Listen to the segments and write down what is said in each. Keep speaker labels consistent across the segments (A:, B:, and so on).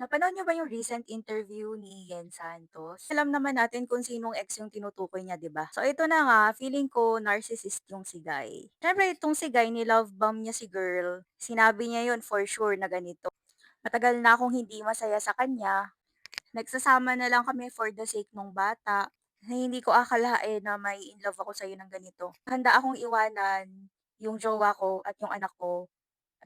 A: Napanood niyo ba yung recent interview ni Yen Santos? Alam naman natin kung sinong ex yung tinutukoy niya, 'di ba? So ito na nga, feeling ko narcissist yung si Guy. Siyempre itong si Guy ni-love bomb niya si girl. Sinabi niya yun for sure na ganito. Matagal na akong hindi masaya sa kanya. Nagsasama na lang kami for the sake nung bata. Na hindi ko akalain na may in love ako sa'yo ng ganito. Handa akong iwanan yung jowa ko at yung anak ko,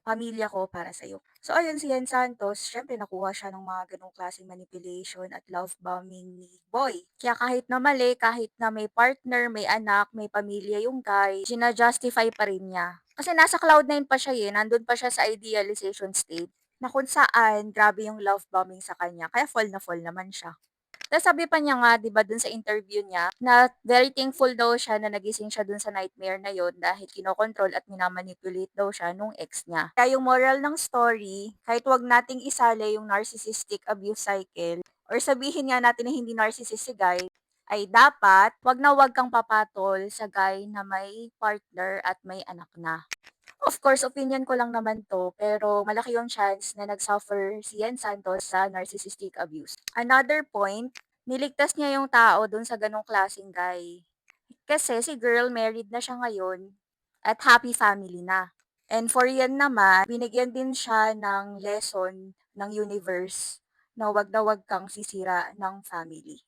A: pamilya ko para sa'yo. So ayun, si Ian Santos, syempre nakuha siya ng mga ganong klaseng manipulation at love bombing ni Boy. Kaya kahit na mali, kahit na may partner, may anak, may pamilya yung guy, gina-justify pa rin niya. Kasi nasa cloud 9 pa siya eh, nandun pa siya sa idealization state na kung saan grabe yung love bombing sa kanya, kaya fall naman siya. Tas sabi pa niya nga 'di ba dun sa interview niya, na very thankful daw siya na nagising siya dun sa nightmare na yun dahil kinokontrol at mina-manipulate daw siya nung ex niya. Kaya yung moral ng story, kahit 'wag nating isali yung narcissistic abuse cycle or sabihin nga natin na hindi narcissist si guy, ay dapat 'wag kang papatol sa guy na may partner at may anak na. Of course, opinion ko lang naman 'to, pero malaki yung chance na nag-suffer si Ian Santos sa narcissistic abuse. Another point, niligtas niya yung tao dun sa ganong klaseng guy. Kasi si girl married na siya ngayon at happy family na. And for Ian naman, binigyan din siya ng lesson ng universe na wag kang sisira ng family.